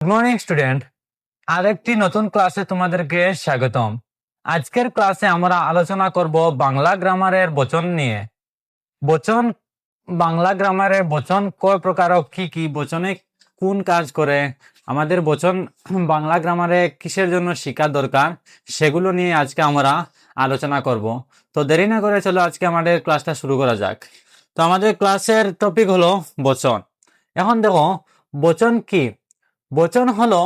Good morning student, আরেকটি নতুন ক্লাসে তোমাদেরকে স্বাগতম। আজকের ক্লাসে আমরা আলোচনা করব বাংলা গ্রামারের বচন নিয়ে। বচন, বাংলা গ্রামারের বচন কয় প্রকার ও কি কি, বচনে কোন কাজ করে, আমাদের বচন বাংলা গ্রামারে কিসের জন্য শেখা দরকার, সেগুলো নিয়ে আজকে আমরা আলোচনা করব। তো দেরি না করে চলো আজকে আমাদের ক্লাসটা শুরু করা যাক। তো আমাদের ক্লাসের টপিক হলো বচন। এখন দেখো, বচন কি? বচন হলো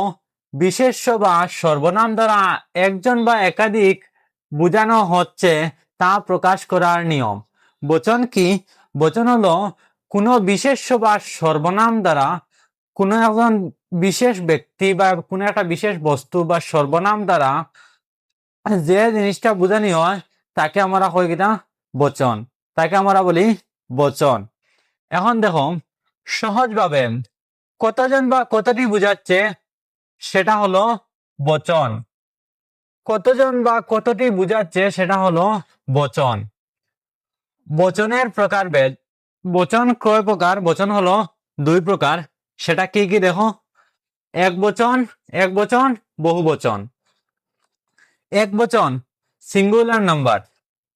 বিশেষ্য বা সর্বনাম দ্বারা একজন বা একাধিক বোঝানো হচ্ছে তা প্রকাশ করার নিয়ম। বচন কি? বচন হলো কোনো বিশেষ্য বা সর্বনাম দ্বারা কোনো একজন বিশেষ ব্যক্তি বা কোনো একটা বিশেষ বস্তু বা সর্বনাম দ্বারা যে জিনিসটা বোঝানি হয় তাকে আমরা কই কিনা বচন, তাকে আমরা বলি বচন। এখন দেখো, সহজভাবে কতজন বা কতটি বোঝাচ্ছে সেটা হলো বচন। কতজন বা কতটি বোঝাচ্ছে সেটা হলো বচন। বচনের প্রকারভেদ। বচন কয় প্রকার? বচন হলো দুই প্রকার। সেটা কি কি দেখো, এক বচন, এক বচন, বহু বচন। এক বচন সিঙ্গুলার নাম্বার,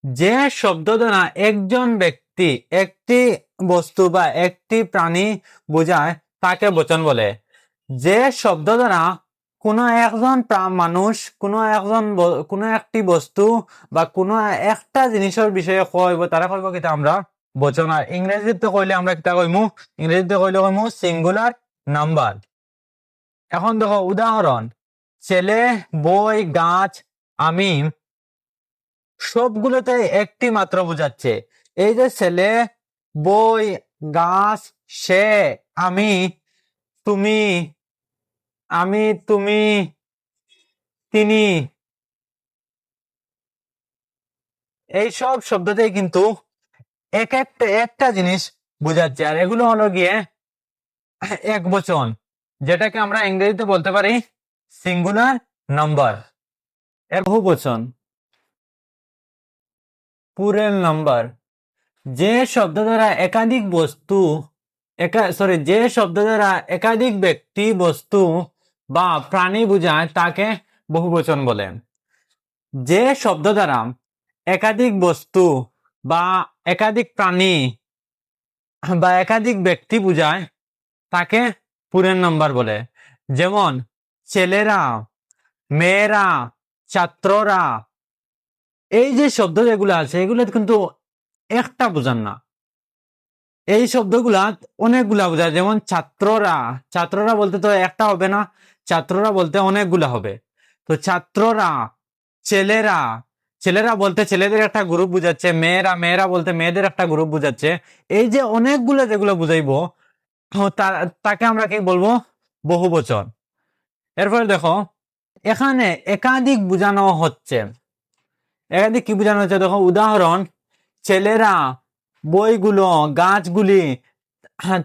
যে শব্দ দ্বারা একজন ব্যক্তি, একটি বস্তু বা একটি প্রাণী বোঝায় তাকে বচন বলে। যে শব্দ দ্বারা কোনো একজন মানুষ, কোনো একটি বস্তু বা কোনো একটা জিনিসের বিষয়ে কইব তারা কইব কিতা আমরা বচন। আর ইংরেজিতে কইলে আমরা কিতা কইমু? ইংরেজিতে কইমু সিঙ্গুলার নাম্বার। এখন দেখো উদাহরণ, ছেলে, বই, গাছ, আমি, সবগুলোতে একটি মাত্র বোঝাচ্ছে। এই যে ছেলে, বই, গাছ, সে, আমি, তুমি, তুমি, তিনি, এই সব শব্দতেই কিন্তু একটা জিনিস বোঝাচ্ছে। আর এগুলো হলো গিয়ে এক বচন, যেটাকে আমরা ইংরেজিতে বলতে পারি সিঙ্গুলার নাম্বার। এর বহু বচন পুরেল নাম্বার, যে শব্দ দ্বারা একাধিক বস্তু, যে শব্দ দ্বারা একাধিক ব্যক্তি, বস্তু বা প্রাণী বোঝায় তাকে বহুবচন বলে। যে শব্দ দ্বারা একাধিক বস্তু বা একাধিক প্রাণী বা একাধিক ব্যক্তি বোঝায় তাকে পুরের নাম্বার বলে। যেমন ছেলেরা, মেয়েরা, ছাত্ররা, এই যে শব্দ যেগুলো আছে এগুলো কিন্তু একটা বোঝান না, এই শব্দগুলা অনেকগুলা বোঝায়। যেমন ছাত্ররা, ছাত্ররা বলতে তো একটা হবে না, ছাত্ররা বলতে অনেকগুলা হবে। তো ছাত্ররা, ছেলেরা, ছেলেরা বলতে ছেলেদের একটা গ্রুপ বুঝাচ্ছে, মেয়েরা, মেয়েরা বলতে মেয়েদের একটা গ্রুপ বুঝাচ্ছে। এই যে অনেকগুলো যেগুলো বুঝাইবো তাকে আমরা কি বলবো? বহু বচন। এরপরে দেখো, এখানে একাধিক বোঝানো হচ্ছে। একাধিক কি বোঝানো হচ্ছে দেখো, উদাহরণ, ছেলেরা, বইগুলো, গাছগুলি,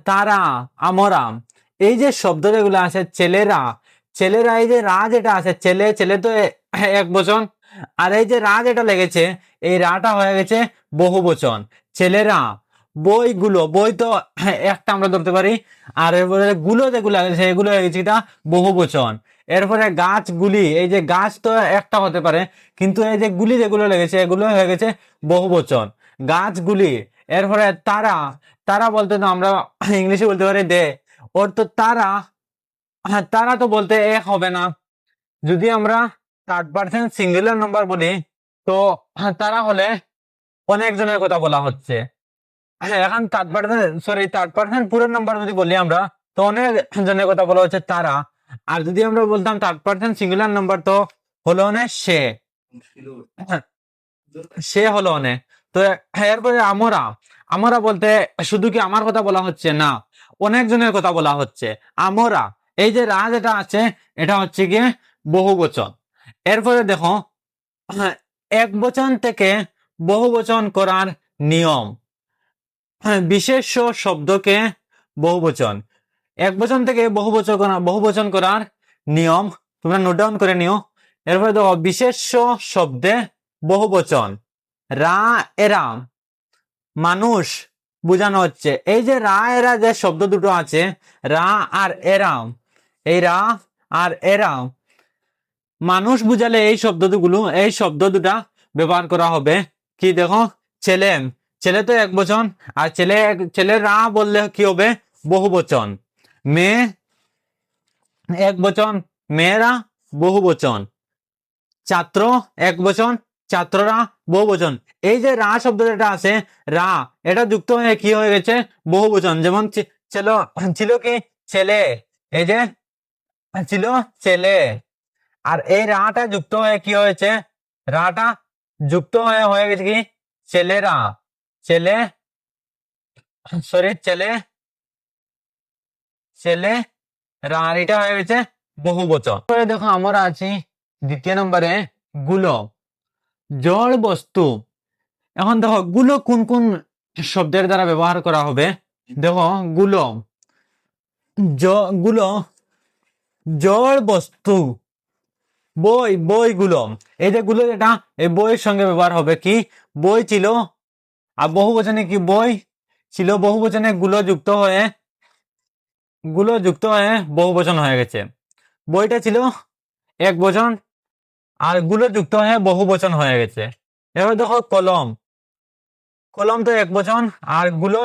তারা, আমরা। এই যে শব্দ যেগুলো আছে, ছেলেরা, ছেলেরা, এই যে রা যেটা আছে, ছেলে, ছেলে তো এক বচন, আর এই যে রা যেটা লেগেছে এই রাটা হয়ে গেছে বহু বচন। ছেলেরা, বইগুলো, বই তো একটা আমরা ধরতে পারি, আর এরপরে গুলো যেগুলো আছে এগুলো হয়ে গেছে এটা বহু বচন। এরপরে গাছগুলি, এই যে গাছ তো একটা হতে পারে, কিন্তু এই যে গুলি যেগুলো লেগেছে এগুলো হয়ে গেছে বহু বচন, গাছগুলি। এরপরে তারা, তারা বলতে তো আমরা ইংলিশে বলতে পারি দে, ওর তো তারা, তারা তো বলতে এক হবে না। যদি আমরা থার্ড পার্সন সিঙ্গুলার নাম্বার বলি তো তারা হলে অনেক জনের কথা বলা হচ্ছে। এখন থার্ড পার্সন পুরো নাম্বার যদি বলি আমরা, তো অনেক জনের কথা বলা হচ্ছে তারা। আর যদি আমরা বলতাম থার্ড পার্সন সিঙ্গুলার নাম্বার, তো হলো অনেক সে, সে হলো অনেক। তো এরপরে আমরা, আমরা বলতে শুধু কি আমার কথা বলা হচ্ছে না, অনেক জনের কথা বলা হচ্ছে আমরা। এই যে রা যেটা আছে এটা হচ্ছে গিয়ে বহু বচন। এরপরে দেখো, এক বচন থেকে বহু বচন করার নিয়ম। বিশেষ্য শব্দকে বহু বচন, এক বচন থেকে বহু বচন করার নিয়ম তোমরা নোট ডাউন করে নিও। এরপরে দেখো, বিশেষ্য শব্দে বহু বচন, রা, এরা, মানুষ বোঝানো হচ্ছে। এই যে রা, এরা যে শব্দ দুটো আছে, রা আর এরা, এরা আর এরা। মানুষ বুঝালে এই শব্দ দুটা ব্যবহার করা হবে। কি দেখো, ছেলে, ছেলে তো এক বচন, আর ছেলেরা বললে কি হবে, বহু বচন। মেয়ে এক বচন, মেয়েরা বহু বচন। ছাত্র এক বচন, ছাত্ররা বহু বচন। এই যে রা শব্দ যেটা আছে, রা এটা যুক্ত হয়ে কি হয়ে গেছে, বহু বচন। যেমন ছিল ছিল কি, ছেলে, এই যে ছিল ছেলে, আর এই রাটা যুক্ত হয়ে কি হয়েছে, রাটা যুক্ত হয়ে গেছে কি, ছেলেরা, ছেলে, সরি ছেলে, ছেলে রা, আর এটা হয়ে গেছে বহু বচন। দেখো আমরা আছি দ্বিতীয় নম্বরে, গুলো, জড় বস্তু। এখন দেখো গুলো কোন কোন শব্দের দ্বারা ব্যবহার করা হবে। দেখো গুলো, গুলো জড় বস্তু। বইগুলো, এই যে গুলো যেটা, এই বইয়ের সঙ্গে ব্যবহার হবে কি, বই ছিল, আর বহু বচনে কি, বই ছিল, বহু বচনে গুলো যুক্ত হয়ে বহু বচন হয়ে গেছে। বইটা ছিল এক বচন, আর গুলো যুক্ত হয়ে বহু বচন হয়ে গেছে। এবার দেখো কলম, কলম তো এক বচন, আর গুলো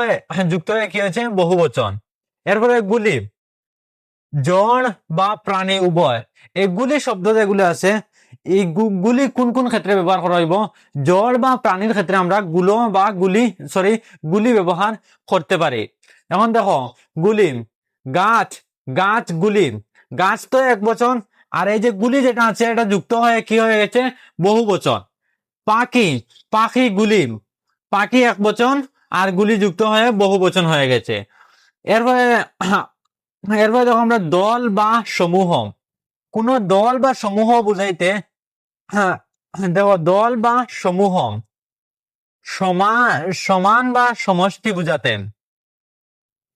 যুক্ত হয়ে কি হয়েছে, বহু বচন। এরপরে গুলি, জড় বা প্রাণী উভয়। এই গুলি শব্দ যেগুলো আছে, এই গুলি কোন কোন ক্ষেত্রে ব্যবহার করা হইব, জড় বা প্রাণীর ক্ষেত্রে আমরা গুলি ব্যবহার করতে পারি। এখন দেখো গুলি, গাছ, গুলি, গাছ তো এক বচন, আর এই যে গুলি যেটা আছে এটা যুক্ত হয়ে কি হয়ে গেছে, বহু বচন। পাখি, গুলি, পাখি এক বচন, আর গুলি যুক্ত হয়ে বহু বচন হয়ে গেছে। এরপরে দেখো আমরা দল বা সমূহ। কোন দল বা সমূহ বুঝাইতে, হ্যাঁ দেখো দল বা সমূহ সমান বা সমষ্টি বুঝাতে।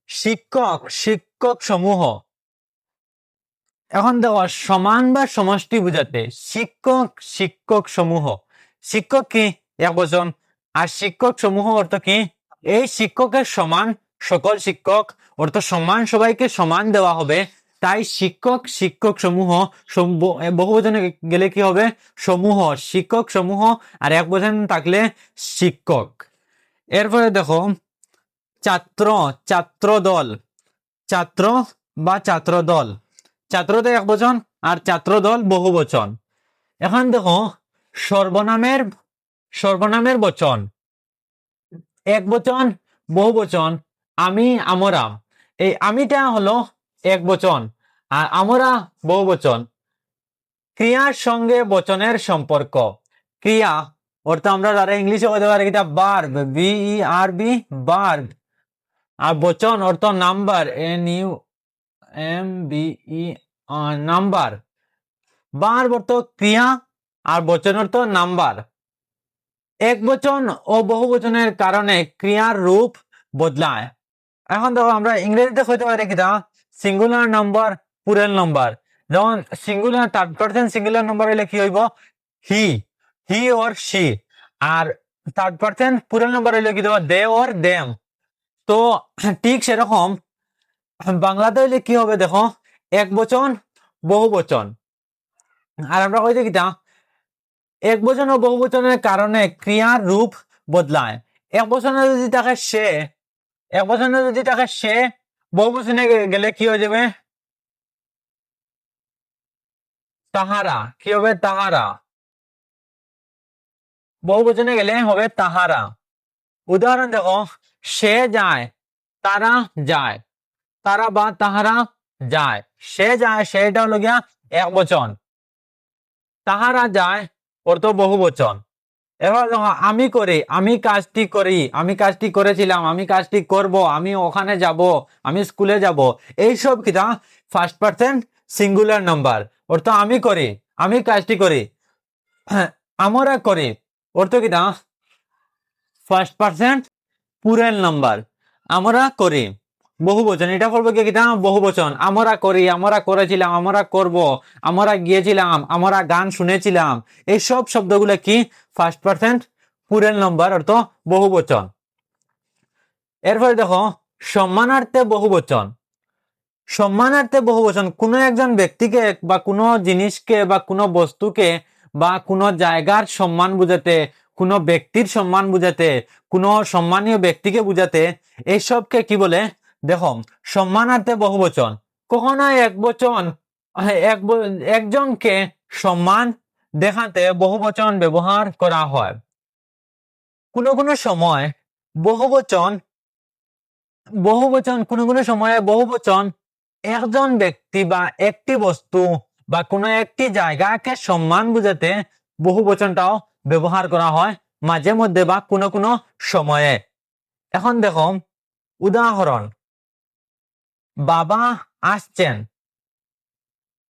শিক্ষক সমূহ, এখন দেখো সমান বা সমষ্টি বুঝাতে শিক্ষক সমূহ। শিক্ষক কি এক বচন, আর শিক্ষক সমূহ অর্থ কি, এই শিক্ষকের সমান সকল শিক্ষক, অর্থ সমান, সবাইকে সমান দেওয়া হবে, তাই শিক্ষক সমূহ। বহু বচনে গেলে কি হবে, সমূহ, শিক্ষক সমূহ, আর এক বচন থাকলে শিক্ষক। এরপরে দেখো ছাত্র দল, ছাত্র বা ছাত্র দল, ছাত্র তো এক বচন, আর ছাত্র দল বহু বচন। এখন দেখো সর্বনামের বচন, এক বচন, বহু বচন। আমি, আমরা, এই আমিটা হলো এক বচন, আর আমরা বহু বচন। ক্রিয়ার সঙ্গে বচনের সম্পর্ক, ক্রিয়া অর্থ আমরা যারা ইংলিশে বলতে পারি এটা ভার্ব, VERB, ভার্ব। আর বচন অর্থ নাম্বার, NUMBE, নাম্বার। ভার্ব অর্থ ক্রিয়া, আর বচন অর্থ নাম্বার। এক বচন ও বহু বচনের কারণে ক্রিয়ার রূপ বদলায়। এখন দেখো আমরা ইংরেজিতে হইতে পারে কিনা, সিঙ্গুলার নাম্বার, প্লুরাল নাম্বার। যেমন singular, third person singular number হইলে কি হইব, হি অর শি। আর থার্ড পারসন প্লুরাল নাম্বার হইলে কি দেবো, দে অর দেম। তো ঠিক সেরকম বাংলাতে হইলে কি হবে, দেখো এক বচন, বহু বচন। আর আমরা কইতে কিটা, এক বচন ও বহু বচনের কারণে ক্রিয়ার রূপ বদলায়। এক বচনে যদি থাকে সে, বহু বচনে গেলে কি হয়ে যাবে, তাহারা। কি হবে, তাহারা। বহু বচনে গেলে হবে তাহারা। উদাহরণ দেখো, সে যায়, তারা যায়, তারা বা তাহারা যায়। সে যায়, সেটা হলো গিয়া এক বচন। তাহারা যায় অর্থ বহু বচন। এবার দেখো আমি করি, আমি কাজটি করেছিলাম, আমি কাজটি করব, আমি ওখানে যাব, আমি স্কুলে যাব। এইসব কিনা ফার্স্ট পারসন সিঙ্গুলার নাম্বার, অর্থ আমি করি, আমি কাজটি করি। আমরা করি অর্থ কিনা ফার্স্ট পারসন প্লুরাল নাম্বার, আমরা করি বহু বচন। এটা বলবো কি কিনা, বহু বচন। আমরা করি, আমরা করেছিলাম, আমরা করব, আমরা গিয়েছিলাম, আমরা গান শুনেছিলাম। এইসব শব্দগুলো কি ফার্স্ট পারসন প্লুরাল নাম্বার, অর্থ বহু বচন। এরপরে দেখো সম্মানার্থে বহু বচন। সম্মানার্থে বহুবচন কোনো একজন ব্যক্তিকে বা কোনো জিনিসকে বা কোনো বস্তুকে বা কোনো জায়গার সম্মান বোঝাতে, কোনো ব্যক্তির সম্মান বোঝাতে, কোনো সম্মানীয় ব্যক্তিকে বোঝাতে, এইসবকে কি বলে? দেখো, সম্মানার্থে বহুবচন। কখনো একজনকে সম্মান দেখাতে বহুবচন ব্যবহার করা হয়। কোনো কোনো সময় বহুবচন কোনো কোনো সময়ে বহুবচন একজন ব্যক্তি বা একটি বস্তু বা কোনো একটি জায়গাকে সম্মান বোঝাতে বহুবচনটাও ব্যবহার করা হয় মাঝে মধ্যে বা কোনো কোনো সময়ে। এখন দেখো উদাহরণ, বাবা আসছেন।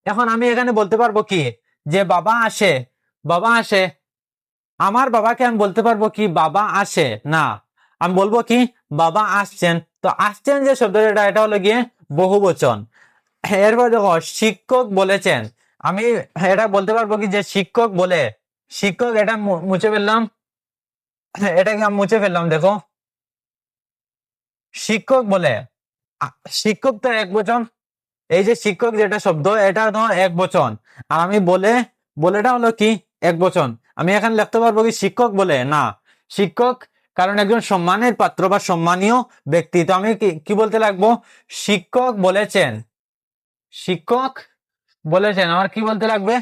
এখন আমি এখানে বলতে পারবো কি যে বাবা আসে, বাবা আসে। আমার বাবাকে আমি বলতে পারবো কি বাবা আসে? না, আমি বলবো কি বাবা আসছেন। তো আসছেন যে শব্দটা, এটা হলো গিয়ে বহুবচন। এরপর দেখো শিক্ষক বলেছেন, আমি এটা বলতে পারবো কি যে শিক্ষক বলে। শিক্ষক, এটা মুছে ফেললাম, এটাকে আমি মুছে ফেললাম। দেখো শিক্ষক বলে, শিক্ষক তো এক বচন। এই যে শিক্ষক যেটা শব্দ, এটা তো এক বচন। আর আমি বলেটা হলো কি এক বচন। আমি এখানে লিখতে পারবো কি শিক্ষক বলে? না, শিক্ষক কারণ একজন সম্মানের পাত্র বা সম্মানীয় ব্যক্তি। তো আমি কি বলতে লাগবো? শিক্ষক বলেছেন। শিক্ষক বলেছেন, আমার কি বলতে লাগবে?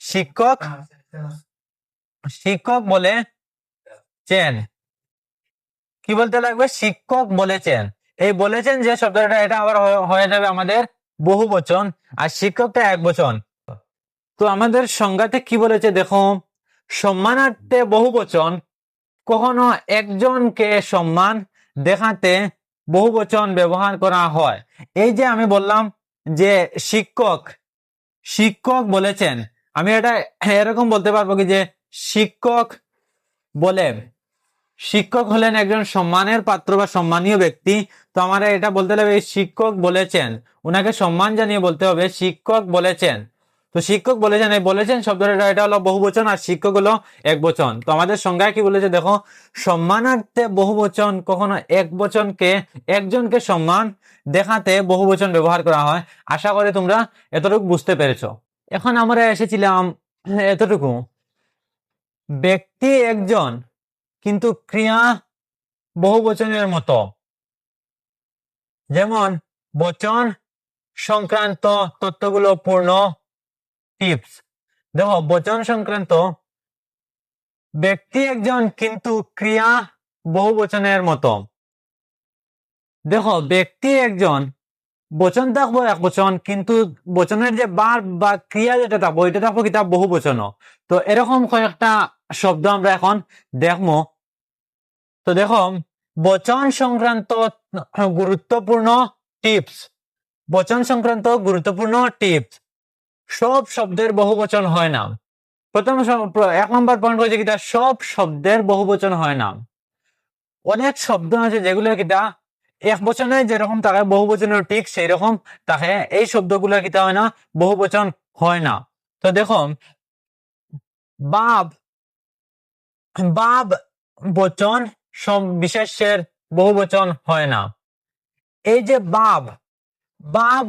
শিক্ষক শিক্ষক বলেছেন। কি বলতে লাগবে? শিক্ষক বলেছেন। এই বলেছেন যে শব্দটা, এটা আবার হয়ে যাবে আমাদের বহুবচন, আর শিক্ষকটা এক বচন। তো আমাদের সংজ্ঞাতে কি বলেছে দেখো, সম্মানার্থে বহুবচন কখনো একজনকে সম্মান দেখাতে বহুবচন ব্যবহার করা হয়। এই যে আমি বললাম যে শিক্ষক শিক্ষক বলেছেন, আমি এটা এরকম বলতে পারবো কি যে শিক্ষক বলে। শিক্ষক হলেন একজন সম্মানের পাত্র বা সম্মানীয় ব্যক্তি। তো আমার এটা বলতে হবে শিক্ষক বলেছেন, ওনাকে সম্মান জানিয়ে বলতে হবে শিক্ষক বলেছেন। তো শিক্ষক বলেছেন, এই বলেছেন শব্দটা, এটা হলো বহুবচন, আর শিক্ষক হলো এক বচন। তো আমাদের সংজ্ঞায় কি বলেছে দেখো, সম্মানার্থে বহুবচন কখনো একজনকে সম্মান দেখাতে বহুবচন ব্যবহার করা হয়। আশা করি তোমরা এতটুকু বুঝতে পেরেছো। এখন আমরা এসেছিলাম এতটুকু, ব্যক্তি একজন কিন্তু ক্রিয়া বহুবচনের মতো। যেমন বচন সংক্রান্ত তথ্যগুলো পূর্ণ টিপস। দেখো বচন সংক্রান্ত, ব্যক্তি একজন কিন্তু ক্রিয়া বহুবচনের মতো। দেখো ব্যক্তি একজন, বচন থাকবো এক বচন, কিন্তু বচনের যে বার বা ক্রিয়া যেটা থাকবো, এটা থাকবো কিতাব বহুবচন। তো এরকম কয়েকটা শব্দ আমরা এখন দেখবো। তো দেখো বচন সংক্রান্ত গুরুত্বপূর্ণ টিপস। বচন সংক্রান্ত গুরুত্বপূর্ণ টিপস, সব শব্দের বহুবচন হয় না। প্রথম এক নম্বর পয়েন্ট হচ্ছে কিটা, সব শব্দের বহুবচন হয় না। অনেক শব্দ আছে যেগুলো কিটা এক বচনে যেরকম থাকে বহুবচনের ঠিক সেই রকম থাকে, এই শব্দগুলো কিটা হয় না, বহুবচন হয় না। তো দেখো বাব, বাব বচন সব বিশেষ্যের বহুবচন হয় না। এই যে বাব, বাব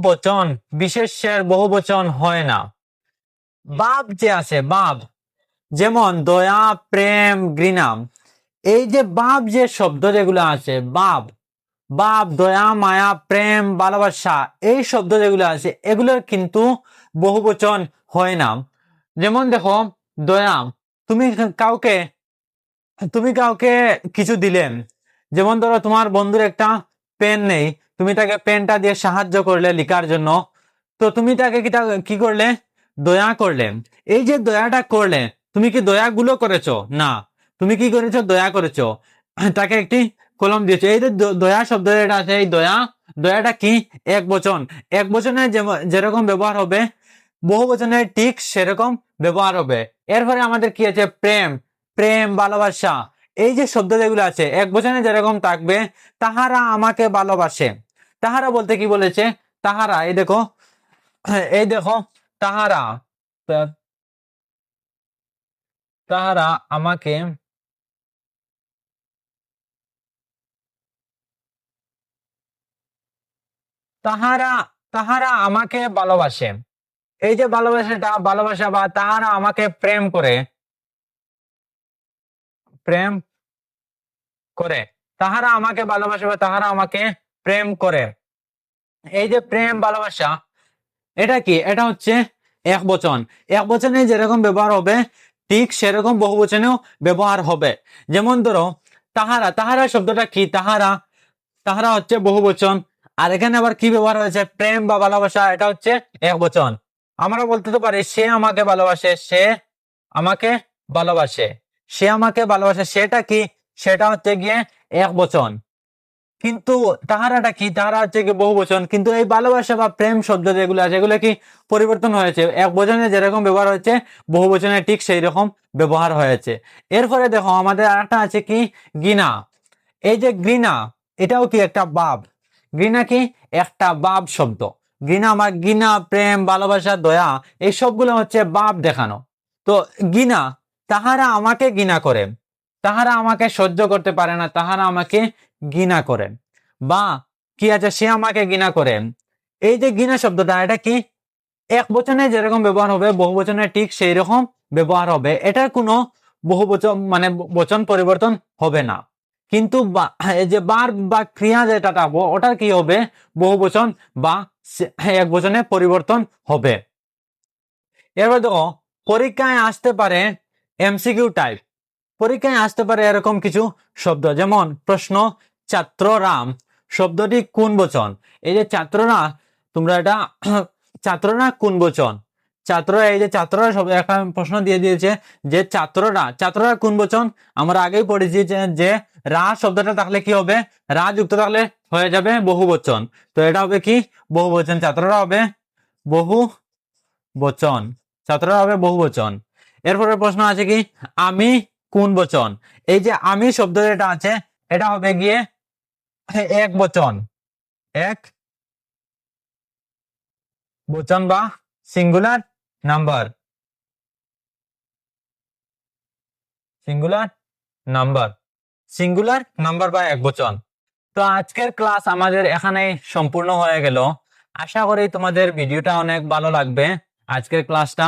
বচন বিশেষ্যের বহুবচন হয় না। বাব যে আছে, বাব যেমন দয়া, প্রেম, ঘৃণা, এই যে বাব যে শব্দ যেগুলো আছে, বাব দয়া, মায়া, প্রেম, ভালোবাসা, এই শব্দ যেগুলো আছে এগুলোর কিন্তু বহুবচন হয় না। যেমন দেখো দয়া, তুমি কাউকে তুমি কাউকে কিছু দিলেন, যেমন ধরো তোমার বন্ধুর একটা পেন নেই, তুমি তাকে পেনটা দিয়ে সাহায্য করলে লেখার জন্য। তো তুমি তাকে কি করলে? দয়া করলে। এই যে দয়াটা করলে, তুমি কি দয়াগুলো করেছো? না, তুমি কি করেছো? দয়া করেছো, তাকে একটি কলম দিয়েছো। এই যে দয়া শব্দ যেটা আছে, এই দয়াটা কি এক বচন। এক বচনে যেরকম ব্যবহার হবে, বহু বচনে ঠিক সেরকম ব্যবহার হবে। এরপরে আমাদের কি আছে? প্রেম, ভালোবাসা, এই যে শব্দ যেগুলো আছে এক বচনে যেরকম থাকবে, তাহারা আমাকে ভালোবাসে। তাহারা বলতে কি বলেছে? তাহারা, এই দেখো তাহারা, তাহারা আমাকে তাহারা তাহারা আমাকে ভালোবাসে। এই যে ভালোবাসা বা তাহারা আমাকে প্রেম করে, প্রেম করে, তাহারা আমাকে ভালোবাসে বা তাহারা আমাকে প্রেম করে। এই যে প্রেম ভালোবাসা, এটা কি? এটা হচ্ছে এক বচন। এক বচনে যেরকম ব্যবহার হবে ঠিক সেরকম বহু বচনেও ব্যবহার হবে। যেমন ধরো তাহারা, তাহারা শব্দটা কি? তাহারা, তাহারা হচ্ছে বহু বচন। আর এখানে আবার কি ব্যবহার হয়েছে? প্রেম বা ভালোবাসা, এটা হচ্ছে এক বচন। আমরা বলতে তো পারি সে আমাকে ভালোবাসে, সে আমাকে ভালোবাসে, সে আমাকে ভালোবাসে। সেটা কি? সেটা হচ্ছে গিয়ে এক বচন। কিন্তু তাহারাটা কি? তাহারা হচ্ছে কি বহু বচন। কিন্তু এই ভালোবাসা বা প্রেম শব্দ যেগুলো আছে এগুলো কি পরিবর্তন হয়েছে। এক বচনে যেরকম ব্যবহার হয়েছে বহু বচনে ঠিক সেই রকম ব্যবহার হয়েছে। এরপরে দেখো আমাদের আরেকটা আছে কি? ঘৃণা। এই যে ঘৃণা, এটাও কি একটা ভাব। ঘৃণা কি? একটা ভাব শব্দ। ঘৃণা আমার ঘৃণা, প্রেম, ভালোবাসা, দয়া, এই সবগুলো হচ্ছে ভাব দেখানো। তো ঘৃণা, তাহারা আমাকে ঘৃণা করে, তাহারা আমাকে সহ্য করতে পারে না, তাহারা আমাকে ঘৃণা করে। বা কি আছে? সে আমাকে ঘৃণা করে। এই যে ঘৃণা শব্দটা, এটা কি এক বচনে যেরকম ব্যবহার হবে বহু বচনে ঠিক সেই রকম ব্যবহার হবে। এটার কোনো বহু বচন মানে বচন পরিবর্তন হবে না। কিন্তু এই যে বার বা ক্রিয়া যেটা পাবো ওটার কি হবে? বহু বচন বা এক বচনে পরিবর্তন হবে। এবার দেখো পরীক্ষায় আসতে পারে এমসিকিউ টাইপ। পরীক্ষায় আসতে পারে এরকম কিছু শব্দ, যেমন প্রশ্ন ছাত্ররা শব্দটি কোন বচন? এই যে ছাত্ররা, তোমরা এটা ছাত্ররা কোন বচন? ছাত্ররা, এই যে ছাত্ররা শব্দ একটা প্রশ্ন দিয়ে দিয়েছে যে ছাত্ররা, ছাত্ররা কোন বচন? আমরা আগেই পড়েছি যে রা শব্দটা থাকলে কি হবে? রা যুক্ত থাকলে হয়ে যাবে বহু বচন। তো এটা হবে কি? বহু বচন। ছাত্ররা হবে বহু বচন, ছাত্ররা হবে বহু বচন। এরপরে প্রশ্ন আছে কি? আমি কোন বচন? এই যে আমি শব্দ যেটা আছে এটা হবে গিয়ে এক বচন, এক বচন বা singular number, singular number, singular number বা এক বচন। তো আজকের ক্লাস আমাদের এখানেই সম্পূর্ণ হয়ে গেল। আশা করি তোমাদের ভিডিওটা অনেক ভালো লাগবে। আজকের ক্লাসটা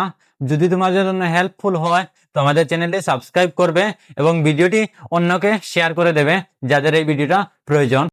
যদি তোমাদের জন্য হেল্পফুল হয় তো আমাদের চ্যানেলটি সাবস্ক্রাইব করবে এবং ভিডিওটি অন্যকে শেয়ার করে দেবে যাদের এই ভিডিওটা প্রয়োজন।